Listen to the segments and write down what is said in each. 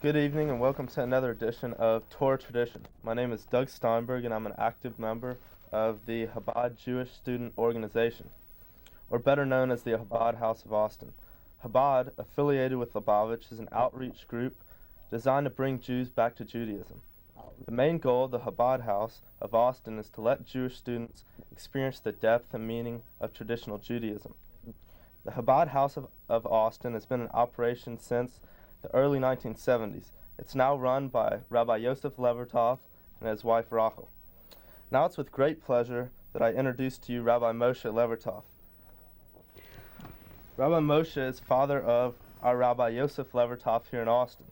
Good evening and welcome to another edition of Torah Tradition. My name is Doug Steinberg and I'm an active member of the Chabad Jewish Student Organization, or better known as the Chabad House of Austin. Chabad, affiliated with Lubavitch, is an outreach group designed to bring Jews back to Judaism. The main goal of the Chabad House of Austin is to let Jewish students experience the depth and meaning of traditional Judaism. The Chabad House of Austin has been in operation since the early 1970s. It's now run by Rabbi Yosef Levertov and his wife Rachel. Now it's with great pleasure that I introduce to you Rabbi Moishe Levertov. Rabbi Moishe is father of our Rabbi Yosef Levertov here in Austin,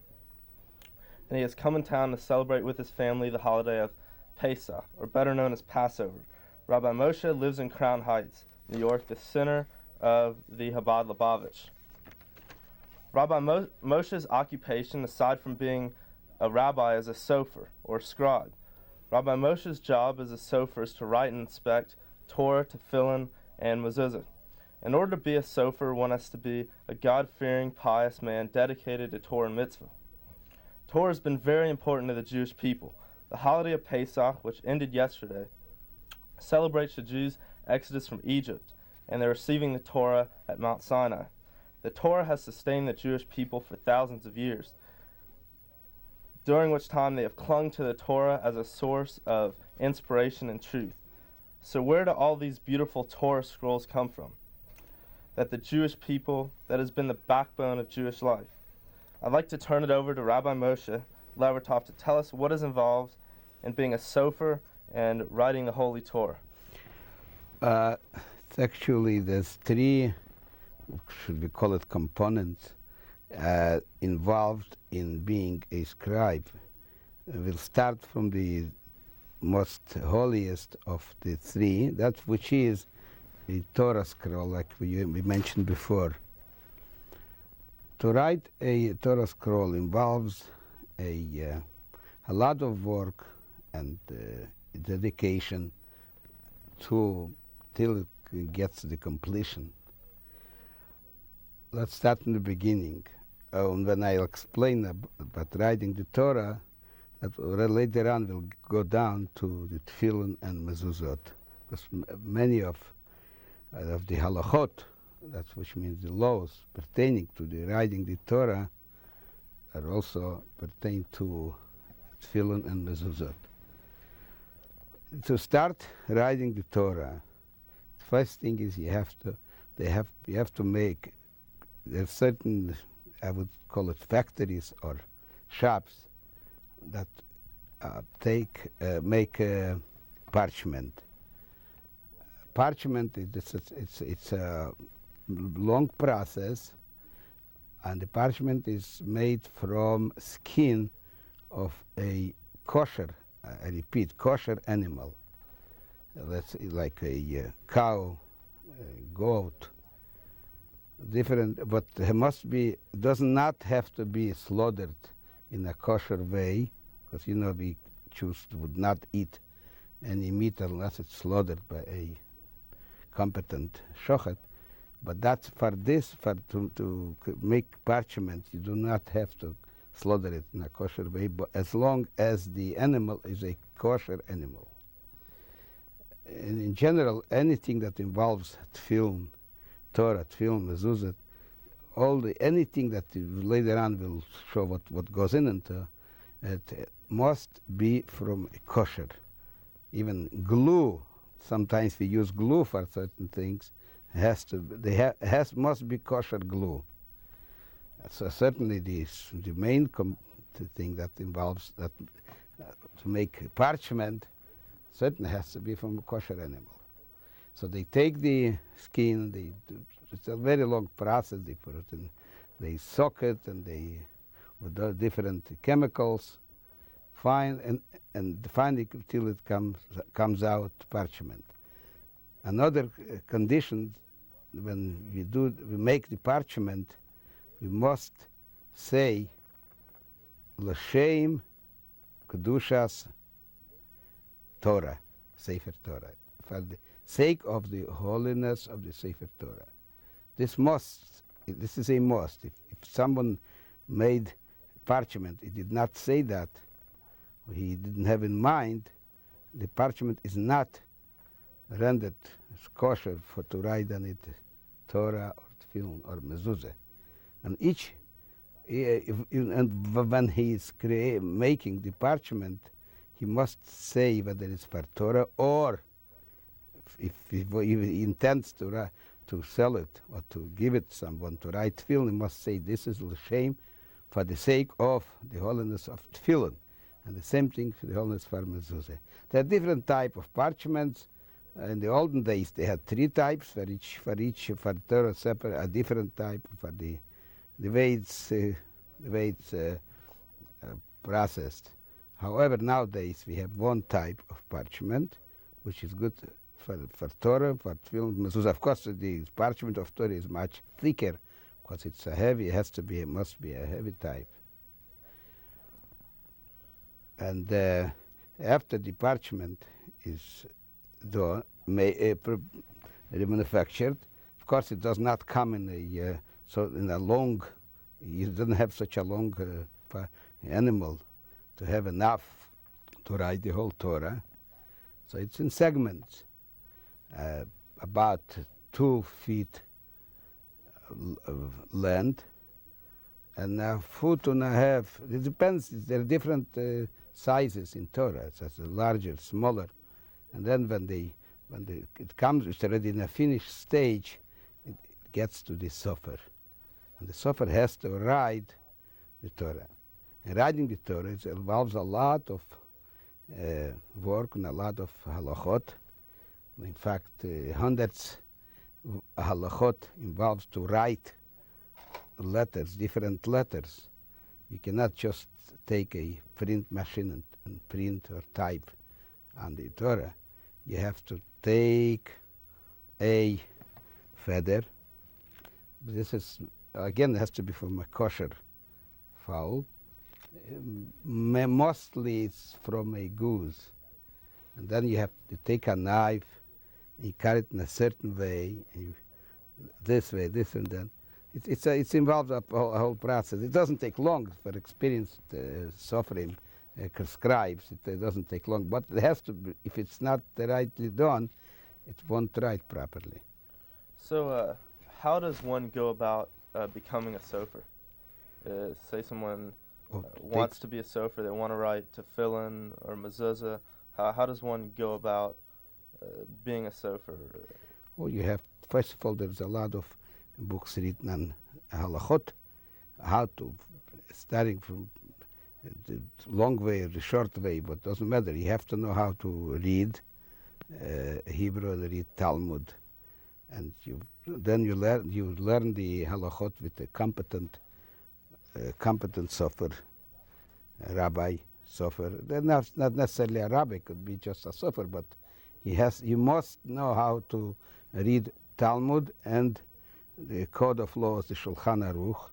and he has come in town to celebrate with his family the holiday of Pesach, or better known as Passover. Rabbi Moishe lives in Crown Heights, New York, the center of the Chabad Lubavitch. Rabbi Moshe's occupation, aside from being a rabbi, is a sofer, or scribe. Rabbi Moshe's job as a sofer is to write and inspect Torah, tefillin, and mezuzah. In order to be a sofer, one has to be a God-fearing, pious man dedicated to Torah and mitzvah. Torah has been very important to the Jewish people. The holiday of Pesach, which ended yesterday, celebrates the Jews' exodus from Egypt and their receiving the Torah at Mount Sinai. The Torah has sustained the Jewish people for thousands of years, during which time they have clung to the Torah as a source of inspiration and truth. So where do all these beautiful Torah scrolls come from? That the Jewish people, that has been the backbone of Jewish life. I'd like to turn it over to Rabbi Moishe Levertov to tell us what is involved in being a sofer and writing the Holy Torah. Actually, there's three, should we call it, components involved in being a scribe. We'll start from the most holiest of the three, that which is the Torah scroll, like we mentioned before. To write a Torah scroll involves a lot of work and dedication till it gets the completion. Let's start in the beginning. When I'll explain about writing the Torah, that later on we'll go down to the tefillin and mezuzot, because many of the halachot, that's which means the laws pertaining to the writing the Torah, are also pertain to tefillin and mezuzot. To start writing the Torah, the first thing is you have to make. There's certain, I would call it, factories or shops that make parchment. Parchment it's a long process, and the parchment is made from skin of a kosher, I repeat, kosher animal. That's like a cow, a goat. Different, but it does not have to be slaughtered in a kosher way, because we would not eat any meat unless it's slaughtered by a competent shochet. But that's to make parchment, you do not have to slaughter it in a kosher way, but as long as the animal is a kosher animal. And in general, anything that involves tefillin, Torah, tefillin, mezuzah, anything that later on will show what goes into it must be from kosher. Even glue, sometimes we use glue for certain things, must be kosher glue. So certainly the main thing that involves that to make parchment certainly has to be from a kosher animal. So they take the skin, it's a very long process, they put it in, they soak it, and with the different chemicals, and finally till it comes out parchment. Another condition, when we make the parchment, we must say L'Shem Kedushas Torah, Sefer Torah, for the sake of the holiness of the Sefer Torah. This is a must. If someone made parchment. He did not say that. He didn't have in mind the parchment is not rendered as kosher for to write on it Torah or Tefillin or Mezuzah. And and when he is making the parchment, he must say whether it's for Torah or if he intends to sell it or to give it someone to write Tefillin, he must say this is l'shem for the sake of the holiness of Tefillin. And the same thing for the holiness for Mezuzah. There are different types of parchments. In the olden days, they had 3 types for Torah separate, a different type for the way it's processed. However, nowadays we have 1 type of parchment, which is good for Torah, for Tefillin, Mezuzah. Of course, the parchment of Torah is much thicker because it's a heavy. It must be a heavy type. And after the parchment is done, manufactured, of course, it does not come in a long. You don't have such a long animal to have enough to write the whole Torah. So it's in segments, about 2 feet length, and 1.5 feet. It depends. There are different sizes in Torah. So it's larger, smaller, and then when it comes, it's already in a finished stage. It gets to the Sofer, and the Sofer has to write the Torah. And writing the Torah involves a lot of work and a lot of halachot. In fact, hundreds of halachot involves to write letters, different letters. You cannot just take a print machine and print or type on the Torah. You have to take a feather. This is, again, it has to be from a kosher fowl. Mostly it's from a goose. And then you have to take a knife, and you cut it in a certain way, and this way, this and then. It involves a whole process. It doesn't take long for experienced Sofrim, scribes. It doesn't take long, but it has to be, if it's not rightly done, it won't write properly. So how does one go about becoming a Sofer? Say someone wants to be a Sofer, they want to write Tefillin or Mezuzah. How does one go about being a Sofer? Well, you have, first of all, there's a lot of books written on halachot, how to, starting from the long way or the short way, but doesn't matter. You have to know how to read Hebrew and read Talmud, and then you learn the halachot with a competent Sofer, rabbi Sofer. They're not necessarily a rabbi; could be just a Sofer, but you must know how to read Talmud and the Code of Laws, the Shulchan Aruch,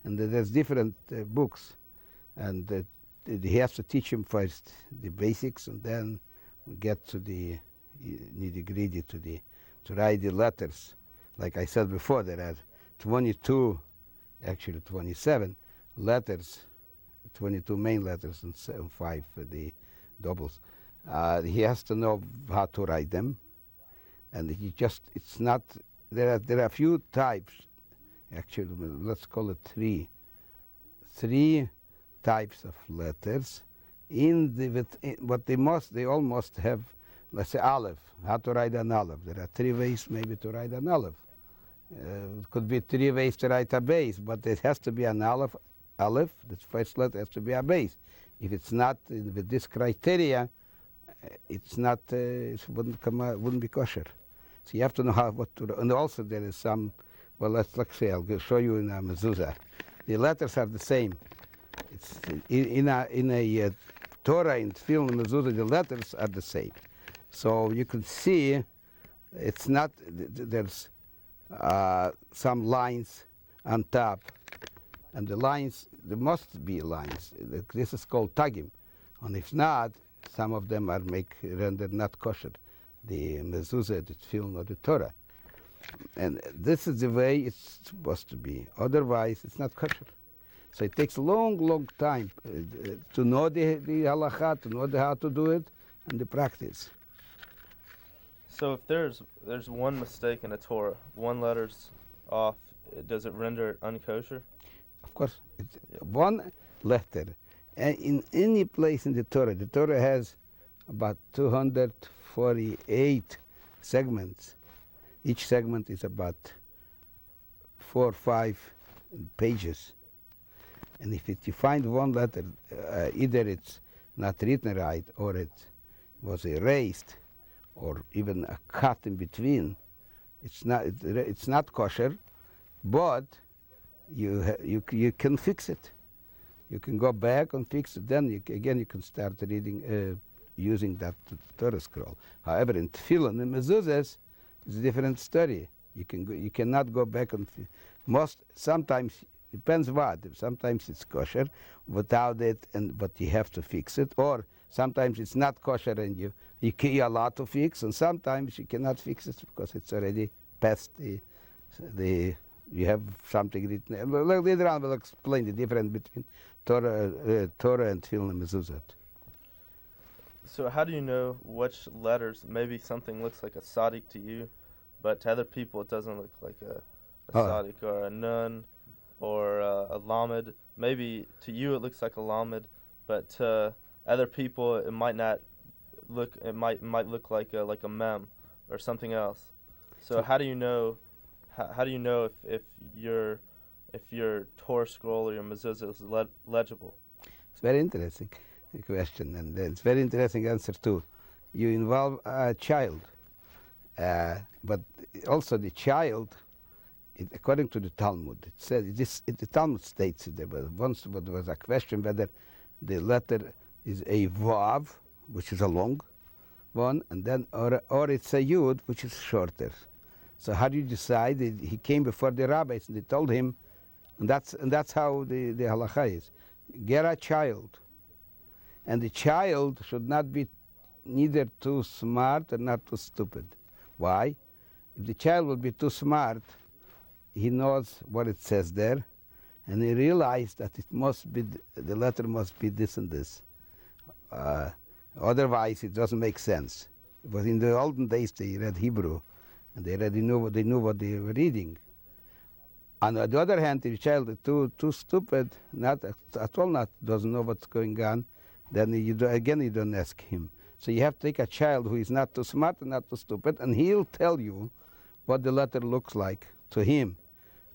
and there's different books, and he has to teach him first the basics, and then get to the nitty-gritty, to write the letters. Like I said before, there are 22, actually 27 letters, 22 main letters and 5 for the doubles. He has to know how to write them, and it's not. There are a few types, actually. Let's call it 3 types of letters. But they all must have, let's say, aleph. How to write an aleph? There are 3 ways maybe to write an aleph. It could be 3 ways to write a base, but it has to be an aleph. The first letter has to be a base. If it's not with this criteria, it's not. It wouldn't be kosher. So you have to know what to. And also there is some. Well, let's say I'll show you in a mezuzah. The letters are the same. It's in a Torah, in Tefillin and mezuzah, the letters are the same. So you can see, it's not. There's some lines on top, and the lines, there must be lines. This is called tagim, and if not, some of them are rendered not kosher. The mezuzah, the tefillin, or the Torah, and this is the way it's supposed to be. Otherwise, it's not kosher. So it takes a long, long time to know the halacha, to know how to do it, and the practice. So if there's one mistake in a Torah, one letter's off, does it render it unkosher? Of course, it's one letter. In any place in the Torah has about 248 segments. Each segment is about 4 or 5 pages. And if you find one letter, either it's not written right, or it was erased, or even a cut in between, it's not kosher, but you can fix it. You can go back and fix it. Then you can start reading, using that Torah scroll. However, in Tefillin and Mezuzahs, it's a different story. You cannot go back and sometimes depends what. Sometimes it's kosher without it, but you have to fix it. Or sometimes it's not kosher and you're allowed to fix, and sometimes you cannot fix it because it's already past the you have something written. Later on, we'll explain the difference between Torah and Tefillin and Mezuzot. So how do you know which letters? Maybe something looks like a tzaddik to you, but to other people it doesn't look like a tzaddik or a nun or a lamed. Maybe to you it looks like a lamed, but to other people it might not look. It might look like a mem or something else. So how do you know? How do you know if your Torah scroll or your mezuzah is legible? It's very interesting question, and it's very interesting answer too. You involve a child, but also the child, according to the Talmud, it said the Talmud states there was once there was a question whether the letter is a vav, which is a long one, and then or it's a yud, which is shorter. So how do you decide? He came before the rabbis and they told him, and that's how the halacha is. Get a child, and the child should not be neither too smart or not too stupid. Why? If the child will be too smart, he knows what it says there, and he realized that it must be the letter must be this and this. Otherwise, it doesn't make sense. But in the olden days, they read Hebrew, and they already knew what they were reading. And on the other hand, if the child is too stupid, not at all, doesn't know what's going on, then you don't ask him. So you have to take a child who is not too smart and not too stupid, and he'll tell you what the letter looks like to him.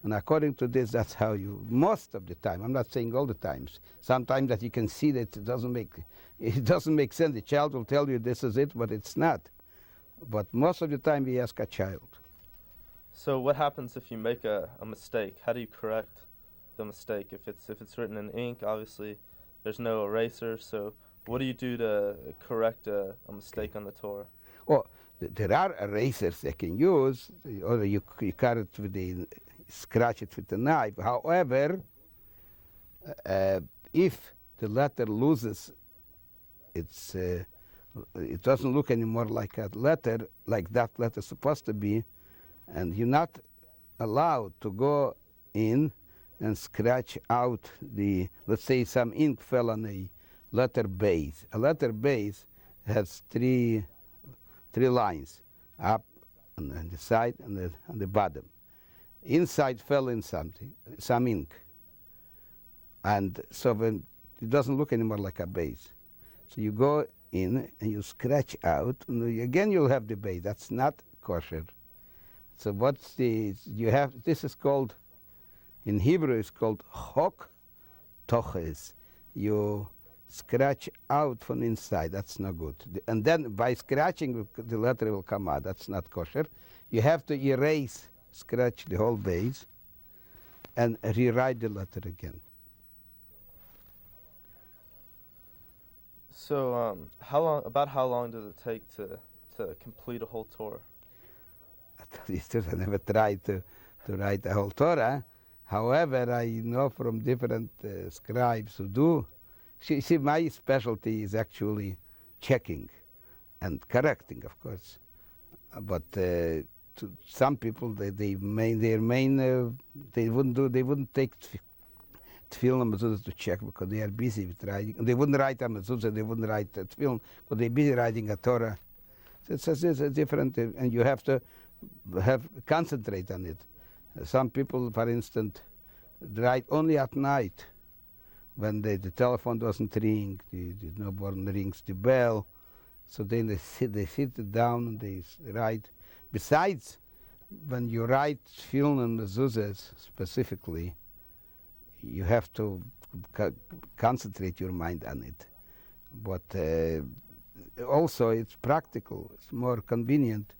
And according to this, that's how you, most of the time, I'm not saying all the times, sometimes that you can see that it doesn't make sense. The child will tell you this is it, but it's not. But most of the time, we ask a child. So what happens if you make a mistake? How do you correct the mistake? If it's written in ink, obviously there's no eraser. So what do you do to correct a mistake on the Torah? Well, there are erasers they can use, or you cut it with scratch it with a knife. However, if the letter loses its it doesn't look anymore like a letter, like that letter is supposed to be, and you're not allowed to go in and scratch out let's say some ink fell on a letter base. A letter base has three lines, up on the side and on the bottom. Inside fell in some ink. And so when it doesn't look anymore like a base. So you go in and you scratch out, and again you'll have the base. That's not kosher. So this is called, in Hebrew it's called chok toches. You scratch out from inside, that's not good. And then by scratching, the letter will come out, that's not kosher. You have to scratch the whole base, and rewrite the letter again. So how long does it take to complete a whole Torah? I tell you the truth, I never tried to write the whole Torah. However, I know from different scribes who do. See, my specialty is actually checking and correcting, of course. But to some people, they wouldn't take tefillin and mezuzah to check because they are busy with writing. They wouldn't write a mezuzah, they wouldn't write a tefillin because they're busy writing a Torah. So it's a different, and you have to concentrate on it. Some people, for instance, write only at night when the telephone doesn't ring, the nobody rings the bell. So then they sit down and they write. Besides, when you write tefillin and mezuzahs specifically, you have to concentrate your mind on it. But also it's practical. It's more convenient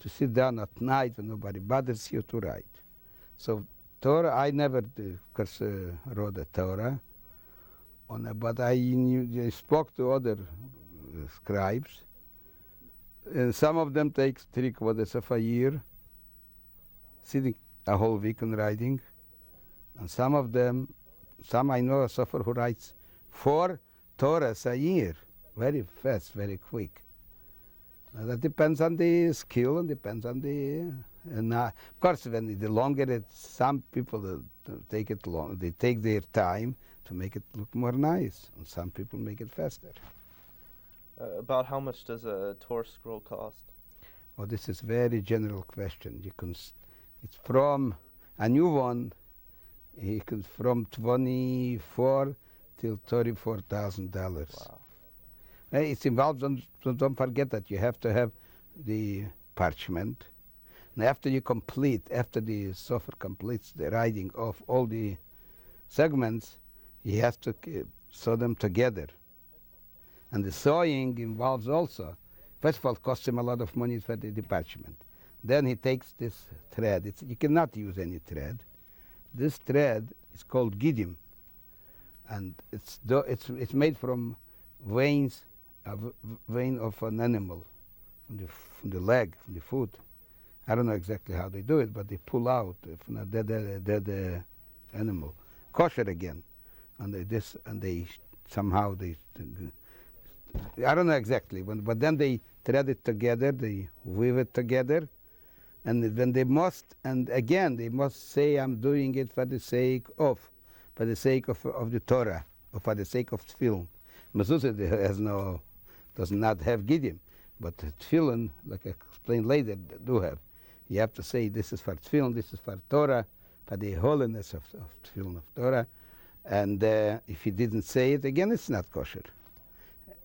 to sit down at night when nobody bothers you to write. So Torah, I never, of course, wrote a Torah, but I spoke to other scribes, and some of them take 3/4 of a year, sitting a whole week and writing, and some I know a Sofer who writes 4 Torahs a year, very fast, very quick. That depends on the skill and depends on the. Of course, when the longer some people take it long, they take their time to make it look more nice, and some people make it faster. About how much does a Torah scroll cost? Oh, this is very general question. It's from a new one. From $24,000 till $34,000. Wow. It's involved. Don't forget that you have to have the parchment. And after the Sofer completes the writing of all the segments, he has to sew them together. And the sewing involves also, first of all, it costs him a lot of money for the parchment. Then he takes this thread. You cannot use any thread. This thread is called gidim, and it's made from vein of an animal, from the leg, from the foot. I don't know exactly how they do it, but they pull out from a dead animal, kosher again, and they somehow I don't know exactly, but then they thread it together, they weave it together, and then they must say, I'm doing it for the sake of the Torah, or for the sake of tefillin. Mezuzah does not have gidim, but tefillin, like I explained later, do have. You have to say this is for tefillin, this is for Torah, for the holiness of tefillin of Torah, and if he didn't say it, again, it's not kosher.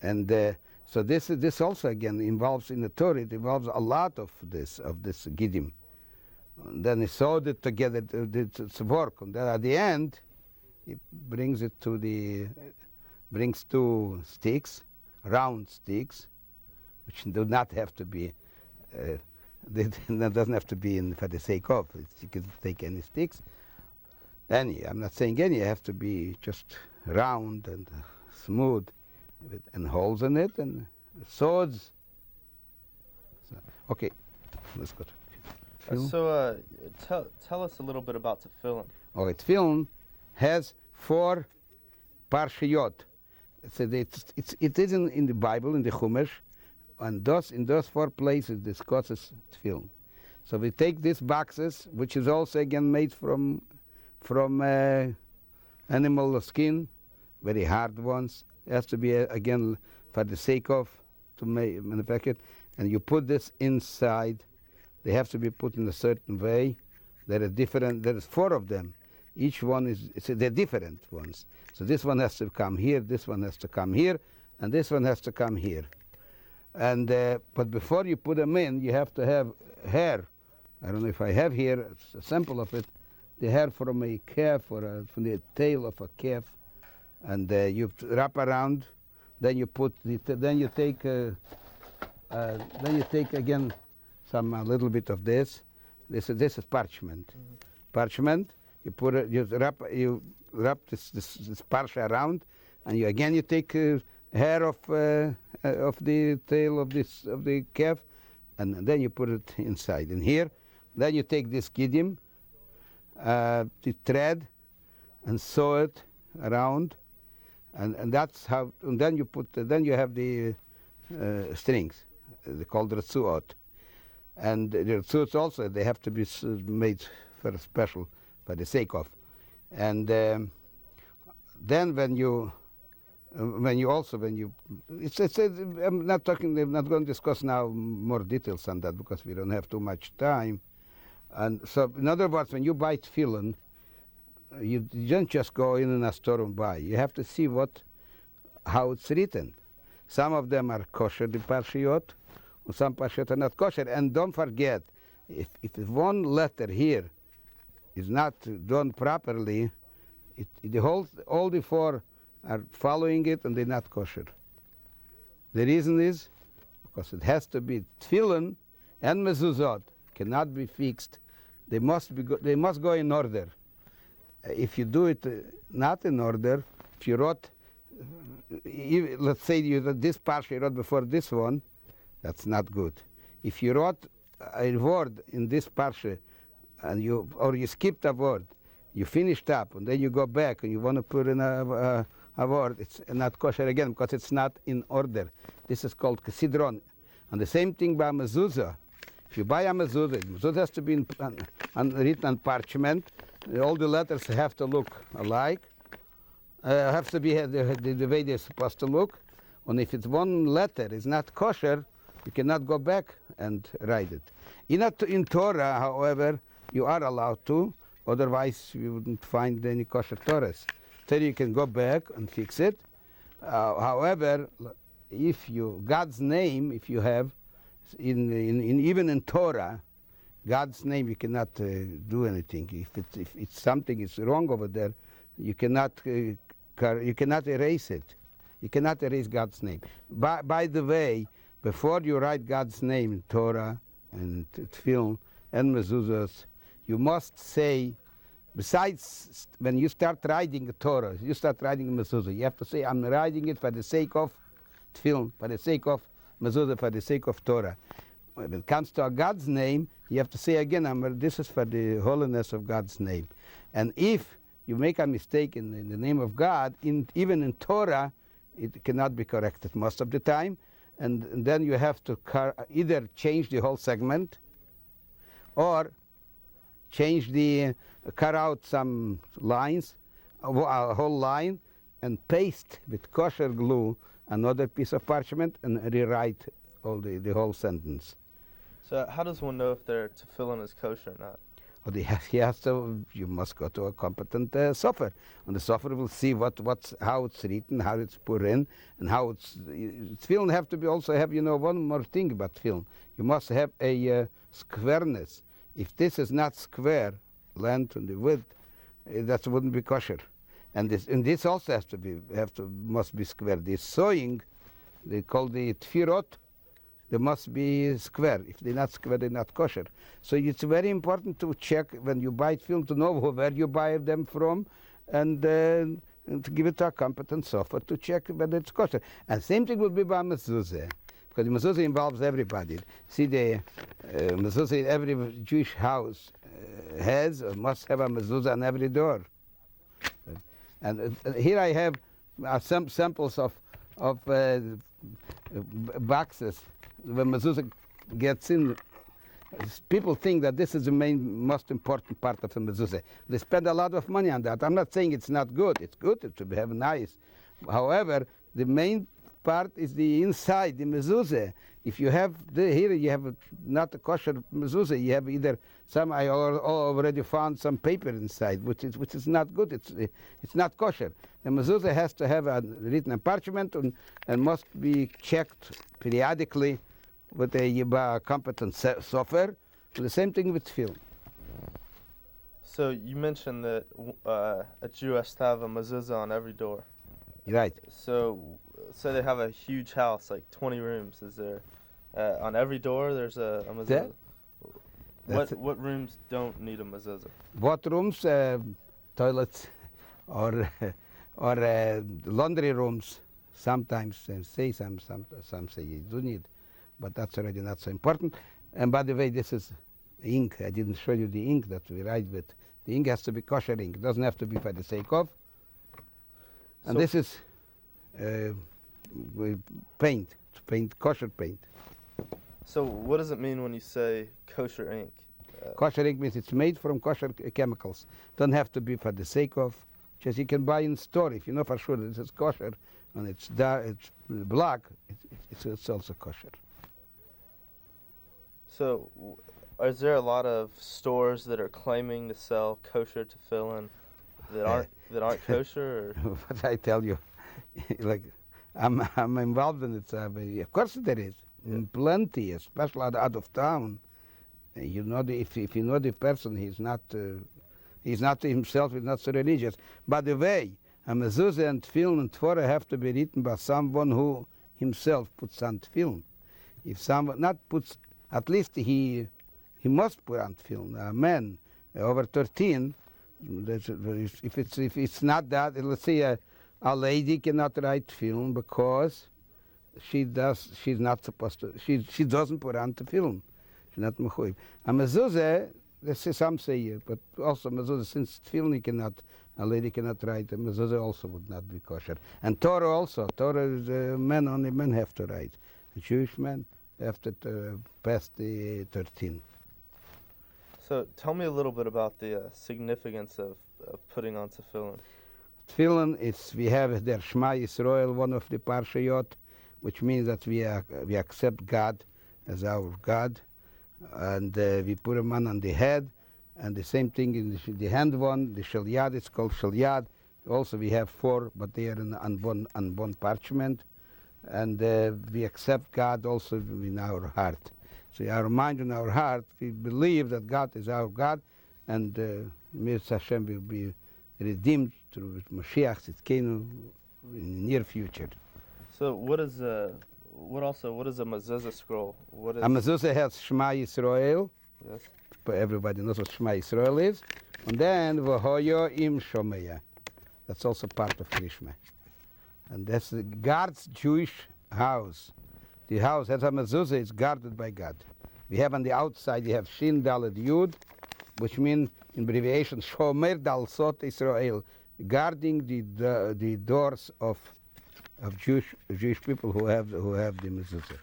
And so this also again involves in the Torah. It involves a lot of this gidim. And then he sewed it together. It's work, and then at the end, he brings 2 sticks, round sticks, which do not have to be. That doesn't have to be for the sake of. You can take any sticks. I'm not saying any. It have to be just round and smooth, and holes in it, and swords. Okay, let's go to tefillin. So tell us a little bit about tefillin. Okay, tefillin has 4 parshiyot. It is in the Bible, in the Chumash, and in those 4 places discusses tefillin. So we take these boxes, which is also again made from animal skin, very hard ones. It has to be again for the sake of to manufacture, and you put this inside. They have to be put in a certain way. There is 4 of them. Each one they're different ones. So this one has to come here, this one has to come here, and this one has to come here. And but before you put them in, you have to have hair. I don't know if I have here a sample of it. The hair from a calf or from the tail of a calf, and you wrap around. Then you take again some a little bit of this. This is parchment. Mm-hmm. Parchment. You put it. You wrap this parsha around, and you take hair of the tail of the calf, and then you put it inside. And here, then you take this gidim, the thread, and sew it around, and that's how. And then you have the strings. They're called retzuot, and the retzuot also they have to be made for the sake of, and then when you I'm not going to discuss now more details on that because we don't have too much time. And so, in other words, when you buy tefillin, you don't just go in a store and buy. You have to see how it's written. Some of them are kosher, the parshiyot, and some parshiyot are not kosher. And don't forget, if one letter here is not done properly, all the four are following it and they're not kosher. The reason is because it has to be tefillin and mezuzot cannot be fixed. They must go in order. If you do it not in order, if you wrote, let's say this parsha you wrote before this one, that's not good. If you wrote a word in this parsha and you skipped a word, you finished up and then you go back and you want to put in a word, it's not kosher again because it's not in order. This is called sidron. And the same thing by mezuzah. If you buy a mezuzah has to be written on parchment. All the letters have to look alike. Have to be the way they're supposed to look. And if it's one letter is not kosher, you cannot go back and write it. In Torah, however, you are allowed to. Otherwise, you wouldn't find any kosher Torahs. So you can go back and fix it. However, God's name, if you have, even in Torah, God's name, you cannot do anything. If something is wrong over there, you cannot erase it. You cannot erase God's name. By the way, before you write God's name in Torah and tefillin and mezuzahs, you must say, besides when you start writing the Torah, you start writing mezuzah, you have to say, I'm writing it for the sake of tefillin, for the sake of mezuzah, for the sake of Torah. When it comes to God's name, you have to say again, this is for the holiness of God's name. And if you make a mistake in the name of God, even in Torah, it cannot be corrected most of the time. And then you have to either change the whole segment or cut out some lines, a whole line, and paste with kosher glue another piece of parchment and rewrite the whole sentence. So how does one know if their tefillin is kosher or not? Well, you must go to a competent sofer, and the sofer will see how it's written, how it's put in, and how tefillin have to be also have one more thing about tefillin. You must have a squareness. If this is not square, length and the width, that wouldn't be kosher. And this also must be square. The sewing, they call the tfirot, they must be square. If they're not square, they're not kosher. So it's very important to check when you buy tefillin to know where you buy them from, and to give it to a competent sofer to check whether it's kosher. And same thing will be by mezuzah, because the mezuzah involves everybody. See, the mezuzah, every Jewish house has or must have a mezuzah on every door. And here I have some samples of boxes. When mezuzah gets in, people think that this is the most important part of the mezuzah. They spend a lot of money on that. I'm not saying it's not good. It's good. It should have nice. However, the main part is the inside, the mezuzah. If you have here, you have not a kosher mezuzah. You have either I already found some paper inside, which is not good. It's not kosher. The mezuzah has to have a written parchment and must be checked periodically with a competent sofer. The same thing with tefillin. So you mentioned that a Jew has to have a mezuzah on every door. Right. So they have a huge house, like 20 rooms. Is there on every door there's a mezuzah? What rooms don't need a mezuzah? What rooms? Toilets or laundry rooms. Sometimes some say you do need, but that's already not so important. And by the way, this is ink. I didn't show you the ink that we write with. The ink has to be kosher ink. It doesn't have to be for the sake of. And this is paint kosher paint. So what does it mean when you say kosher ink? Kosher ink means it's made from kosher chemicals. Don't have to be for the sake of, just you can buy in store. If you know for sure this is kosher, and it's dark, it's black, it's also kosher. So, is there a lot of stores that are claiming to sell kosher tefillin that aren't kosher? Or? What I tell you, like I'm involved in it. Of course there is. Yeah. Plenty, especially out of town. You know, if you know the person, he's not himself, he's not so religious. By the way, a mezuzah and tefillin and Torah have to be written by someone who himself puts on tefillin. If someone not puts, at least he must put on tefillin. A man over 13, if it's not that, let's say a lady cannot write tefillin because she's not supposed to. She doesn't put on tefillin. She's not mechuyev. A mezuzah, some say, but also mezuzah, since tefillin a lady cannot write, a mezuzah also would not be kosher. And Torah also. Torah is only men have to write. Jewish men have to pass the 13. So tell me a little bit about the significance of putting on tefillin. Tefillin is, we have there Shema Yisrael, one of the parshayot, which means that we accept God as our God, and we put a man on the head, and the same thing in the hand one, the shalyad, it's called shalyad. Also we have 4, but they are on one parchment, and we accept God also in our heart. So our mind and our heart, we believe that God is our God, and Mirz Hashem will be redeemed through Mashiach Tzidkenu in the near future. So what is a mezuzah scroll? What is A mezuzah has Shema Yisrael. Yes. But everybody knows what Shema Yisrael is. And then V'hoyo im shomeya. That's also part of Krishma. And that's God's Jewish house. The house as a mezuzah is guarded by God. We have on the outside, you have Shin Dalet Yud, which means in abbreviation Shomer Dal Sot Israel, guarding the doors of Jewish people who have the mezuzah.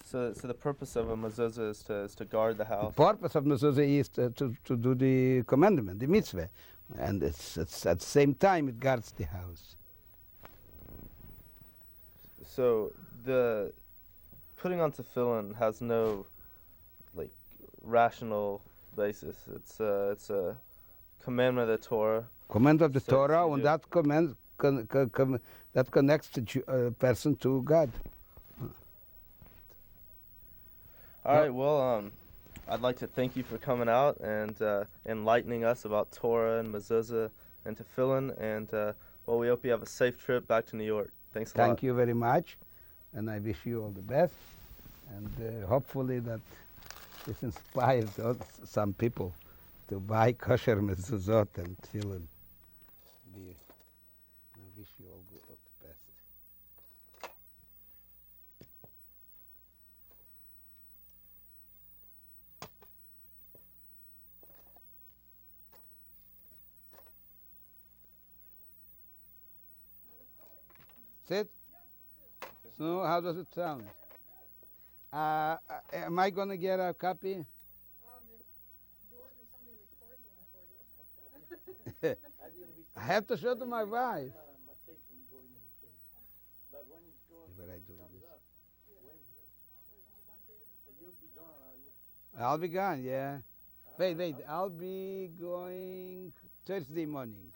So the purpose of a mezuzah is to guard the house. The purpose of mezuzah is to do the commandment, the mitzvah, and it's at the same time it guards the house. So the putting on tefillin has no rational basis. It's a commandment of the Torah. Command of the So Torah, you and do- that command that connects the person to God. All right. Well, I'd like to thank you for coming out and enlightening us about Torah and mezuzah and tefillin. And we hope you have a safe trip back to New York. Thanks a lot. Thank you very much, and I wish you all the best. And hopefully that this inspires some people to buy kosher mezuzot and tefillin. I wish you all the best. Sit. So how does it sound? Am I going to get a copy? George or somebody records one for you. I have to show to my wife. What I do this. I'll be gone, yeah. Wait, I'll be going Thursday morning.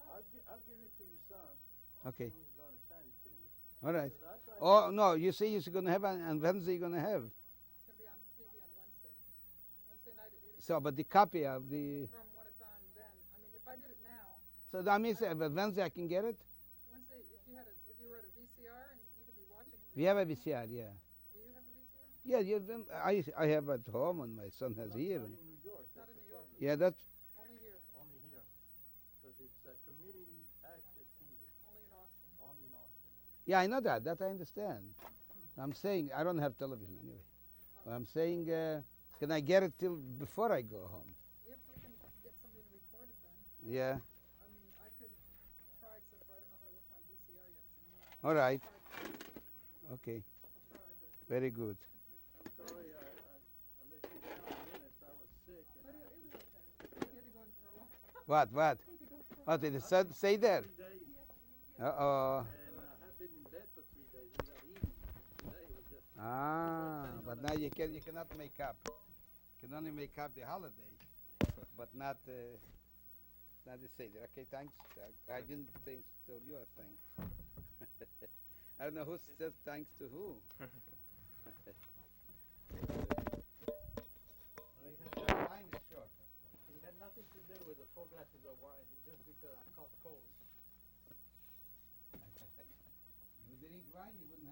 I'll give it to your son. Okay. He's going to send it to you. All right. Because I tried Oh, no, you say you're going to have on Wednesday you're going to have. It's going to be on TV on Wednesday. Wednesday night at 8 o'clock. So, but the copy of the... From when it's on then. I mean, if I did it now, So that means but Wednesday I can get it? Wednesday, if you were at a VCR and you could be watching it. We have a VCR, yeah. Do you have a VCR? Yeah, I have at home and my son has here. not in New York. Not in New York. Yeah, that's... Only here. Only here. Because it's a community access TV. Only in Austin. Only in Austin. Yeah, I know that. That I understand. I'm saying I don't have television anyway. But I'm saying, can I get it till before I go home? If you can get somebody to record it then. Yeah. I mean, I could try, except for I don't know how to work my VCR yet. It's a new one. All right. I'll Okay. try, but. Very good. I'm sorry I let you down a minute. I was sick. But it was okay. You had to go in for a walk. What? You had to go for a Oh, did the sun stay there? 3 days, Uh-oh. and have been in bed for 3 days without eating. Today was just But now you cannot make up. You can only make up the holiday, but not the Seder. Okay, thanks. I didn't tell you a thanks. I don't know who says thanks to who. Time is short. it had nothing to do with the 4 glasses of wine. It's just because I caught cold. You drink wine, you wouldn't